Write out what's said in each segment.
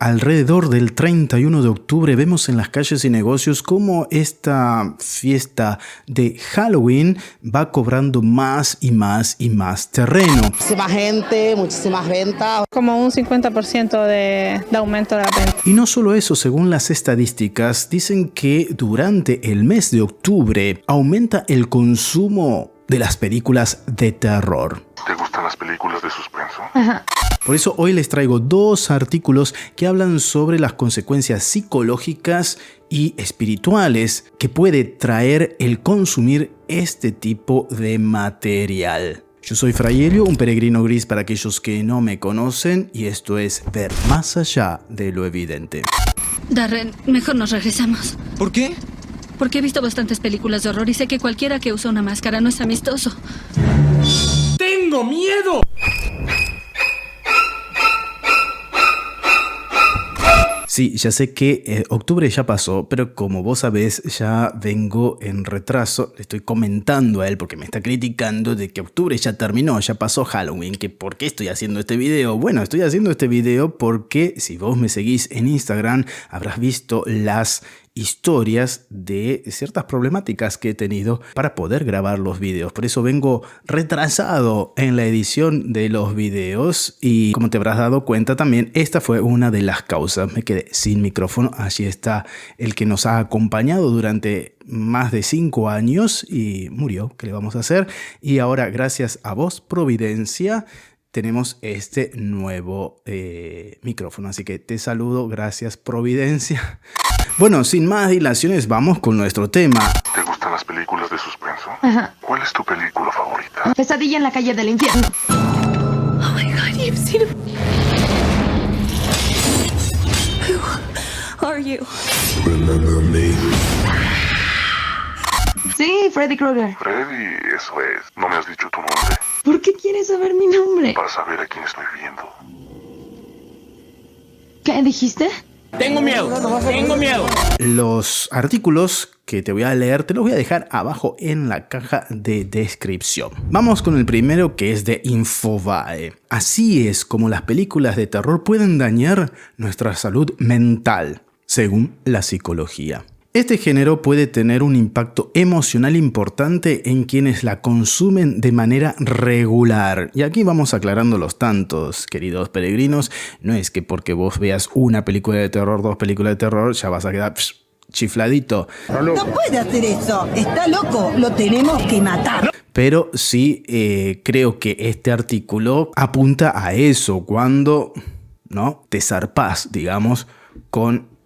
Alrededor del 31 de octubre vemos en las calles y negocios cómo esta fiesta de Halloween va cobrando más y más y más terreno. Muchísima gente, muchísimas ventas. Como un 50% de aumento de la venta. Y no solo eso, según las estadísticas, dicen que durante el mes de octubre aumenta el consumo de las películas de terror. ¿Te gustan las películas de suspenso? Ajá. Por eso hoy les traigo dos artículos que hablan sobre las consecuencias psicológicas y espirituales que puede traer el consumir este tipo de material. Yo soy Fray Helio, un peregrino gris para aquellos que no me conocen, y esto es Ver Más Allá de lo Evidente. Darren, mejor nos regresamos. ¿Por qué? Porque he visto bastantes películas de horror y sé que cualquiera que usa una máscara no es amistoso. ¡Tengo miedo! Sí, ya sé que octubre ya pasó, pero como vos sabés, ya vengo en retraso. Le estoy comentando a él porque me está criticando de que octubre ya terminó, ya pasó Halloween. Que ¿por qué estoy haciendo este video? Bueno, estoy haciendo este video porque si vos me seguís en Instagram, habrás visto las historias de ciertas problemáticas que he tenido para poder grabar los videos. Por eso vengo retrasado en la edición de los videos y como te habrás dado cuenta también, esta fue una de las causas. Me quedé sin micrófono. Allí está el que nos ha acompañado durante más de 5 años y murió. ¿Qué le vamos a hacer? Y ahora, gracias a vos, Providencia, tenemos este nuevo micrófono. Así que te saludo. Gracias, Providencia. Bueno, sin más dilaciones, vamos con nuestro tema. ¿Te gustan las películas de suspenso? Ajá. ¿Cuál es tu película favorita? Pesadilla en la calle del infierno. Oh my God, you've seen him. Who are you? Remember me. Sí, Freddy Krueger. Freddy, eso es. No me has dicho tu nombre. ¿Por qué quieres saber mi nombre? Para saber a quién estoy viendo. ¿Qué dijiste? ¡Tengo miedo! ¡Tengo miedo! Los artículos que te voy a leer te los voy a dejar abajo en la caja de descripción. Vamos con el primero, que es de Infobae. Así es como las películas de terror pueden dañar nuestra salud mental, según la psicología. Este género puede tener un impacto emocional importante en quienes la consumen de manera regular. Y aquí vamos aclarando los tantos, queridos peregrinos. No es que porque vos veas una película de terror, 2 películas de terror, ya vas a quedar chifladito. No puede hacer eso, está loco, lo tenemos que matar. Pero sí creo que este artículo apunta a eso, cuando ¿no? te zarpás, digamos, con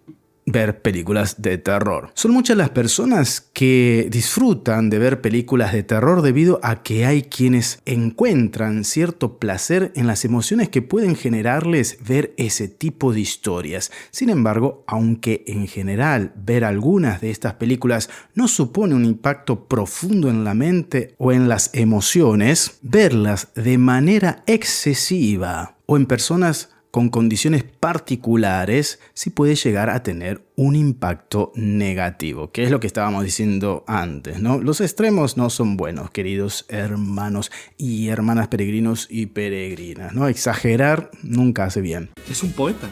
ver películas de terror. Son muchas las personas que disfrutan de ver películas de terror debido a que hay quienes encuentran cierto placer en las emociones que pueden generarles ver ese tipo de historias. Sin embargo, aunque en general ver algunas de estas películas no supone un impacto profundo en la mente o en las emociones, verlas de manera excesiva o en personas con condiciones particulares sí puede llegar a tener un impacto negativo, que es lo que estábamos diciendo antes, ¿no? Los extremos no son buenos, queridos hermanos y hermanas peregrinos y peregrinas, ¿no? Exagerar nunca hace bien. Es un poeta.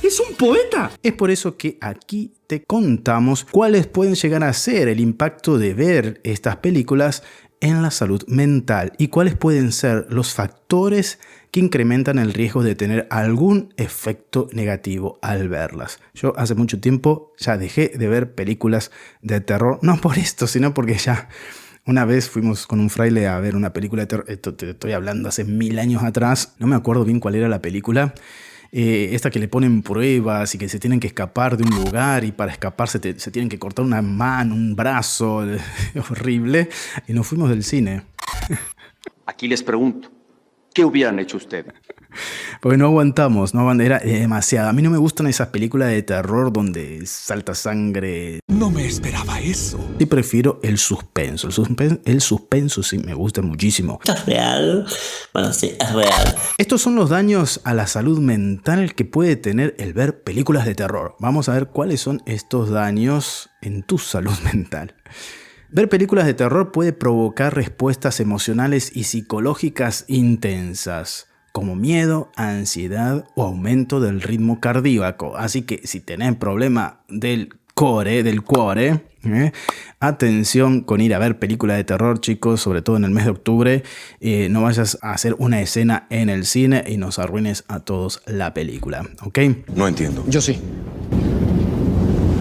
¡Es un poeta! Es por eso que aquí te contamos cuáles pueden llegar a ser el impacto de ver estas películas en la salud mental y cuáles pueden ser los factores que incrementan el riesgo de tener algún efecto negativo al verlas. Yo hace mucho tiempo ya dejé de ver películas de terror, no por esto, sino porque ya una vez fuimos con un fraile a ver una película de terror, esto te estoy hablando hace 1000 años atrás, no me acuerdo bien cuál era la película. Esta que le ponen pruebas y que se tienen que escapar de un lugar y para escapar se tienen que cortar una mano, un brazo, horrible, y nos fuimos del cine. Aquí les pregunto, ¿qué hubieran hecho ustedes? Porque no aguantamos, era demasiado. A mí no me gustan esas películas de terror donde salta sangre. No me esperaba eso. Y prefiero el suspenso. El suspenso sí me gusta muchísimo. ¿Es real? Bueno, sí, es real. Estos son los daños a la salud mental que puede tener el ver películas de terror. Vamos a ver cuáles son estos daños en tu salud mental. Ver películas de terror puede provocar respuestas emocionales y psicológicas intensas, como miedo, ansiedad o aumento del ritmo cardíaco. Así que si tenés problema del cuore, atención con ir a ver películas de terror, chicos, sobre todo en el mes de octubre. No vayas a hacer una escena en el cine y nos arruines a todos la película, ¿ok? No entiendo. Yo sí.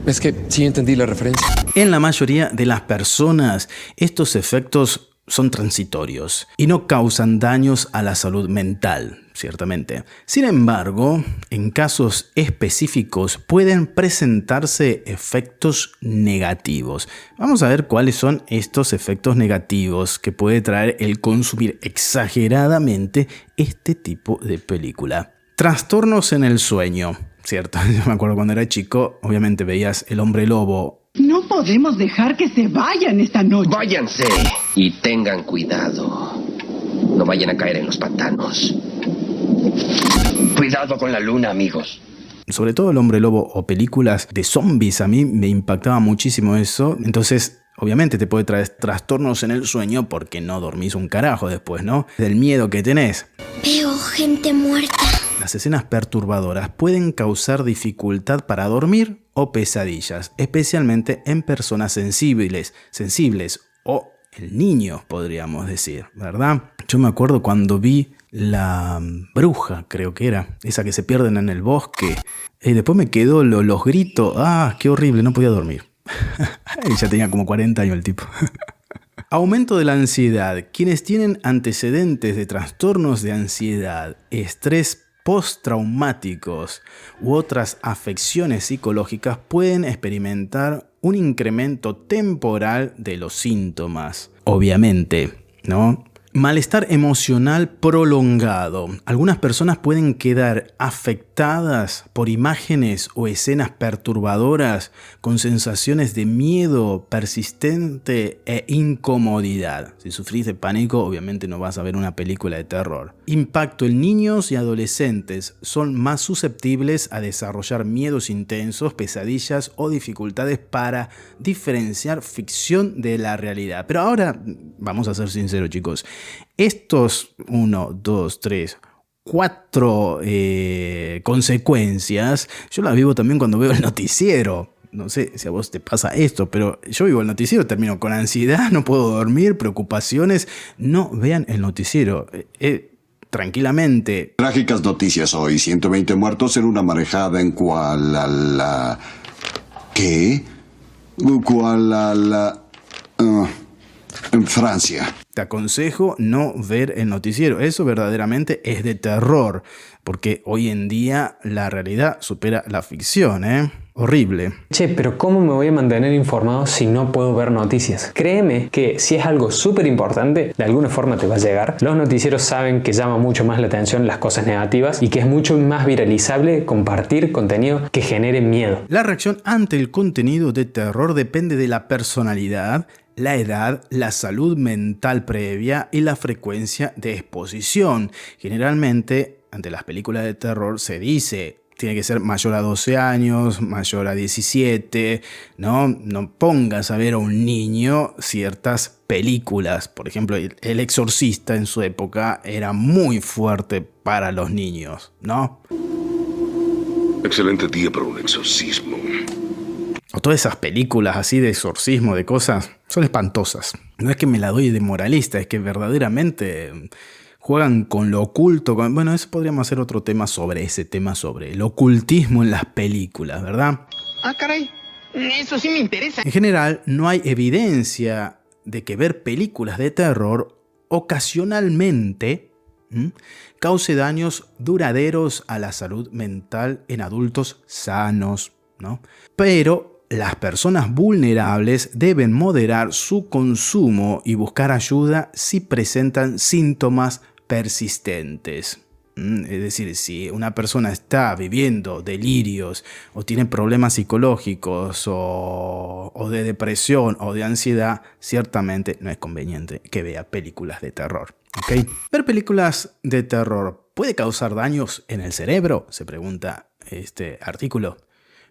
Es que sí entendí la referencia. En la mayoría de las personas, estos efectos son transitorios y no causan daños a la salud mental, ciertamente. Sin embargo, en casos específicos pueden presentarse efectos negativos. Vamos a ver cuáles son estos efectos negativos que puede traer el consumir exageradamente este tipo de película. Trastornos en el sueño, ¿cierto? Yo me acuerdo cuando era chico, obviamente veías El Hombre Lobo. No podemos dejar que se vayan esta noche. Váyanse y tengan cuidado. No vayan a caer en los pantanos. Cuidado con la luna, amigos. Sobre todo El Hombre Lobo o películas de zombies, a mí me impactaba muchísimo eso. Entonces, obviamente te puede traer trastornos en el sueño porque no dormís un carajo después, ¿no? Del miedo que tenés. Veo gente muerta. Las escenas perturbadoras pueden causar dificultad para dormir o pesadillas, especialmente en personas sensibles o en niños, podríamos decir, ¿verdad? Yo me acuerdo cuando vi La Bruja, creo que era, esa que se pierden en el bosque, y después me quedó los gritos, qué horrible, no podía dormir. Y ya tenía como 40 años el tipo. Aumento de la ansiedad. Quienes tienen antecedentes de trastornos de ansiedad, estrés postraumáticos u otras afecciones psicológicas pueden experimentar un incremento temporal de los síntomas. Obviamente, ¿no? Malestar emocional prolongado. Algunas personas pueden quedar afectadas por imágenes o escenas perturbadoras con sensaciones de miedo persistente e incomodidad. Si sufrís de pánico, obviamente no vas a ver una película de terror. Impacto en niños y adolescentes. Son más susceptibles a desarrollar miedos intensos, pesadillas o dificultades para diferenciar ficción de la realidad. Pero ahora, vamos a ser sinceros, chicos. Estos 1, 2, 3, 4 consecuencias, yo las vivo también cuando veo el noticiero. No sé si a vos te pasa esto, pero yo vivo el noticiero, termino con ansiedad, no puedo dormir, preocupaciones. No vean el noticiero. Tranquilamente. Trágicas noticias hoy. 120 muertos en una marejada en ¿Qué? En Francia. Te aconsejo no ver el noticiero. Eso verdaderamente es de terror. Porque hoy en día la realidad supera la ficción, ¿eh? Horrible. Che, pero ¿cómo me voy a mantener informado si no puedo ver noticias? Créeme que si es algo súper importante, de alguna forma te va a llegar. Los noticieros saben que llama mucho más la atención las cosas negativas y que es mucho más viralizable compartir contenido que genere miedo. La reacción ante el contenido de terror depende de la personalidad, la edad, la salud mental previa y la frecuencia de exposición. Generalmente, ante las películas de terror se dice, tiene que ser mayor a 12 años, mayor a 17, ¿no? No pongas a ver a un niño ciertas películas. Por ejemplo, El Exorcista en su época era muy fuerte para los niños, ¿no? Excelente día para un exorcismo. O todas esas películas así de exorcismo, de cosas, son espantosas. No es que me la doy de moralista, es que verdaderamente juegan con lo oculto. Bueno, eso podríamos hacer otro tema sobre ese tema, sobre el ocultismo en las películas, ¿verdad? Caray, eso sí me interesa. En general, no hay evidencia de que ver películas de terror ocasionalmente cause daños duraderos a la salud mental en adultos sanos, ¿no? Pero las personas vulnerables deben moderar su consumo y buscar ayuda si presentan síntomas persistentes. Es decir, si una persona está viviendo delirios o tiene problemas psicológicos o de depresión o de ansiedad, ciertamente no es conveniente que vea películas de terror. ¿Okay? Ver películas de terror ¿puede causar daños en el cerebro? Se pregunta este artículo.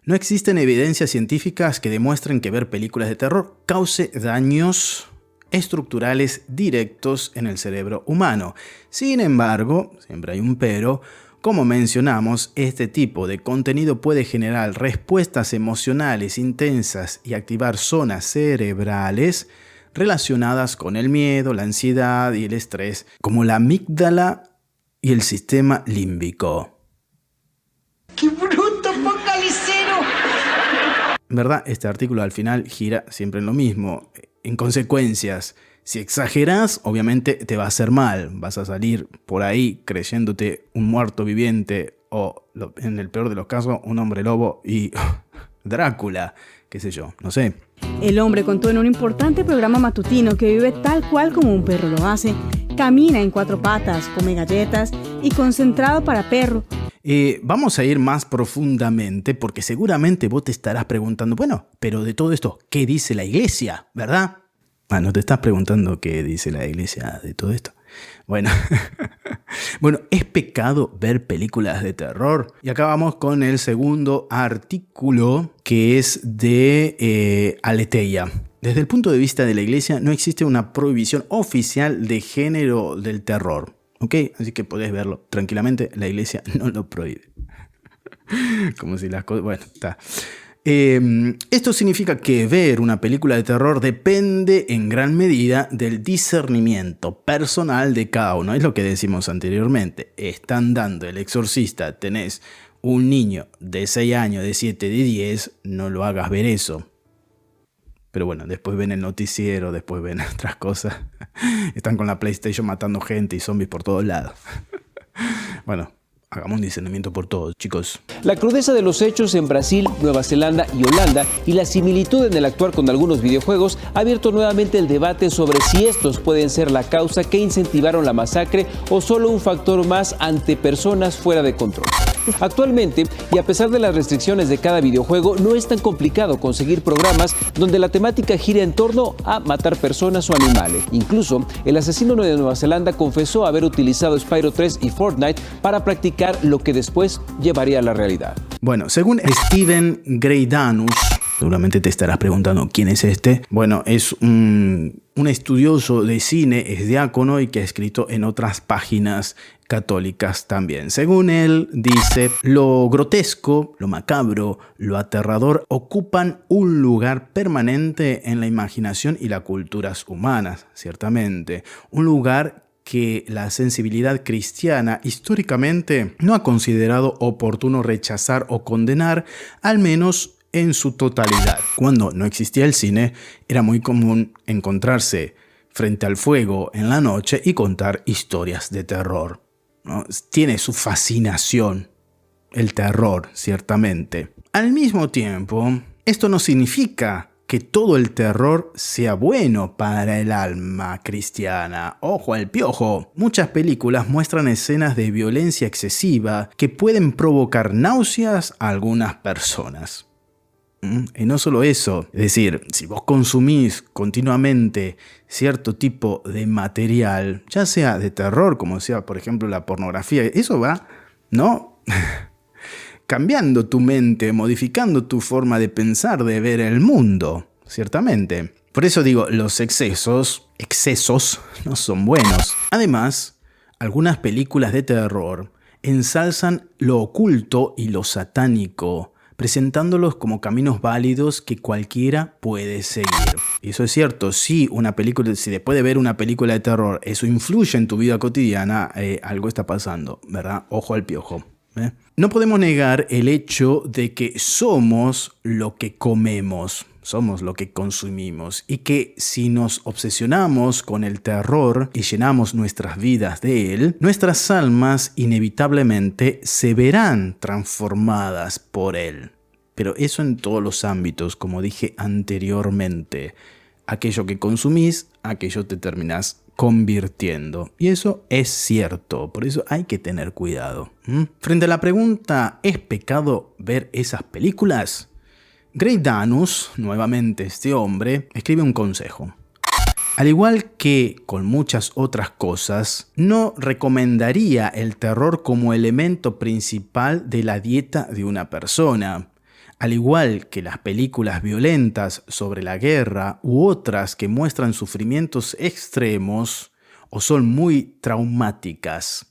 No existen evidencias científicas que demuestren que ver películas de terror cause daños estructurales directos en el cerebro humano. Sin embargo, siempre hay un pero, como mencionamos, este tipo de contenido puede generar respuestas emocionales intensas y activar zonas cerebrales relacionadas con el miedo, la ansiedad y el estrés, como la amígdala y el sistema límbico. ¡Qué bruto, focalicero! ¿Verdad? Este artículo al final gira siempre en lo mismo. En consecuencias, si exageras, obviamente te va a hacer mal. Vas a salir por ahí creyéndote un muerto viviente o, en el peor de los casos, un hombre lobo y Drácula, qué sé yo, no sé. El hombre contó en un importante programa matutino que vive tal cual como un perro lo hace. Camina en 4 patas, come galletas y concentrado para perro. Vamos a ir más profundamente porque seguramente vos te estarás preguntando, bueno, pero de todo esto, ¿qué dice la iglesia? ¿Verdad? ¿No te estás preguntando qué dice la iglesia de todo esto? Bueno, bueno, ¿es pecado ver películas de terror? Y acá vamos con el segundo artículo, que es de Aletheia. Desde el punto de vista de la iglesia, no existe una prohibición oficial de género del terror. ¿Ok? Así que podés verlo tranquilamente, la iglesia no lo prohíbe. Como si las cosas... Bueno, está. Esto significa que ver una película de terror depende en gran medida del discernimiento personal de cada uno. Es lo que decimos anteriormente. Están dando El Exorcista, tenés un niño de 6 años, de 7, de 10, no lo hagas ver eso. Pero bueno, después ven el noticiero, después ven otras cosas. Están con la PlayStation matando gente y zombies por todos lados. Bueno, hagamos un discernimiento por todos, chicos. La crudeza de los hechos en Brasil, Nueva Zelanda y Holanda y la similitud en el actuar con algunos videojuegos ha abierto nuevamente el debate sobre si estos pueden ser la causa que incentivaron la masacre o solo un factor más ante personas fuera de control. Actualmente, y a pesar de las restricciones de cada videojuego, no es tan complicado conseguir programas donde la temática gira en torno a matar personas o animales. Incluso, el asesino de Nueva Zelanda confesó haber utilizado Spyro 3 y Fortnite para practicar lo que después llevaría a la realidad. Bueno, según Steven Greidanus, seguramente te estarás preguntando quién es este. Bueno, es un estudioso de cine, es diácono y que ha escrito en otras páginas católicas también. Según él, dice, lo grotesco, lo macabro, lo aterrador ocupan un lugar permanente en la imaginación y las culturas humanas, ciertamente. Un lugar que la sensibilidad cristiana históricamente no ha considerado oportuno rechazar o condenar, al menos en su totalidad. Cuando no existía el cine, era muy común encontrarse frente al fuego en la noche y contar historias de terror, ¿no? Tiene su fascinación el terror, ciertamente. Al mismo tiempo, esto no significa que todo el terror sea bueno para el alma cristiana. Ojo al piojo. Muchas películas muestran escenas de violencia excesiva que pueden provocar náuseas a algunas personas. Y no solo eso, es decir, si vos consumís continuamente cierto tipo de material, ya sea de terror, como sea por ejemplo la pornografía, eso va, ¿no? cambiando tu mente, modificando tu forma de pensar, de ver el mundo, ciertamente. Por eso digo, los excesos no son buenos. Además, algunas películas de terror ensalzan lo oculto y lo satánico, presentándolos como caminos válidos que cualquiera puede seguir. Y eso es cierto, si después de ver una película de terror eso influye en tu vida cotidiana, algo está pasando, ¿verdad? Ojo al piojo. No podemos negar el hecho de que somos lo que comemos, somos lo que consumimos, y que si nos obsesionamos con el terror y llenamos nuestras vidas de él, nuestras almas inevitablemente se verán transformadas por él. Pero eso en todos los ámbitos, como dije anteriormente. Aquello que consumís, aquello te terminás convirtiendo. Y eso es cierto, por eso hay que tener cuidado. Frente a la pregunta, ¿es pecado ver esas películas? Greidanus, nuevamente este hombre, escribe un consejo. Al igual que con muchas otras cosas, no recomendaría el terror como elemento principal de la dieta de una persona. Al igual que las películas violentas sobre la guerra u otras que muestran sufrimientos extremos o son muy traumáticas.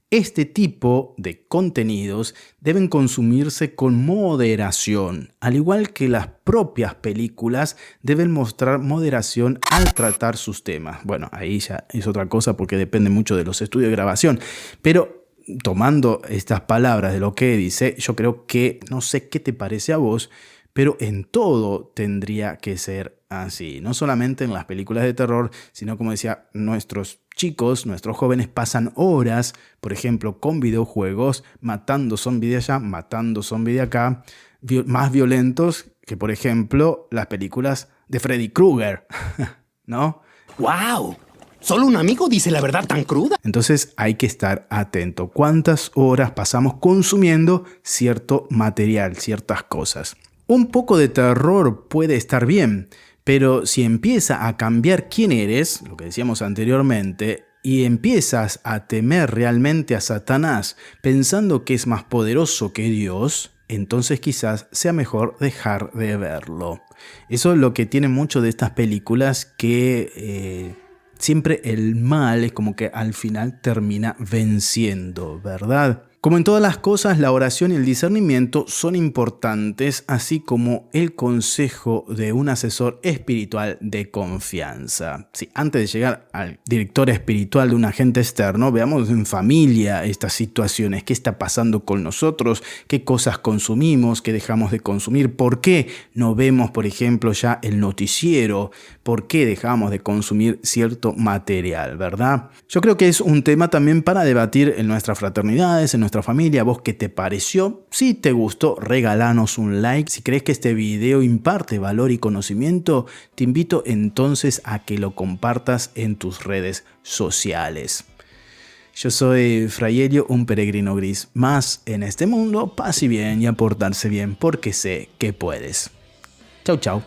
Este tipo de contenidos deben consumirse con moderación, al igual que las propias películas deben mostrar moderación al tratar sus temas. Bueno, ahí ya es otra cosa porque depende mucho de los estudios de grabación, pero tomando estas palabras de lo que dice, yo creo que, no sé qué te parece a vos, pero en todo tendría que ser así. No solamente en las películas de terror, sino como decía, nuestros chicos, nuestros jóvenes pasan horas, por ejemplo, con videojuegos, matando zombies de allá, matando zombies de acá, más violentos que, por ejemplo, las películas de Freddy Krueger, ¿no? ¡Wow! ¿Solo un amigo dice la verdad tan cruda? Entonces hay que estar atento. ¿Cuántas horas pasamos consumiendo cierto material, ciertas cosas? Un poco de terror puede estar bien, pero si empieza a cambiar quién eres, lo que decíamos anteriormente, y empiezas a temer realmente a Satanás pensando que es más poderoso que Dios, entonces quizás sea mejor dejar de verlo. Eso es lo que tiene mucho de estas películas, que siempre el mal es como que al final termina venciendo, ¿verdad? Como en todas las cosas, la oración y el discernimiento son importantes, así como el consejo de un asesor espiritual de confianza. Sí, antes de llegar al director espiritual de un agente externo, veamos en familia estas situaciones, qué está pasando con nosotros, qué cosas consumimos, qué dejamos de consumir, por qué no vemos, por ejemplo, ya el noticiero, por qué dejamos de consumir cierto material, ¿verdad? Yo creo que es un tema también para debatir en nuestras fraternidades, en nuestra familia. ¿Vos qué te pareció? Si te gustó, regalanos un like. Si crees que este video imparte valor y conocimiento, te invito entonces a que lo compartas en tus redes sociales. Yo soy Fray Helio, un peregrino gris más en este mundo. Paz y bien y a portarse bien porque sé que puedes. Chau, chau.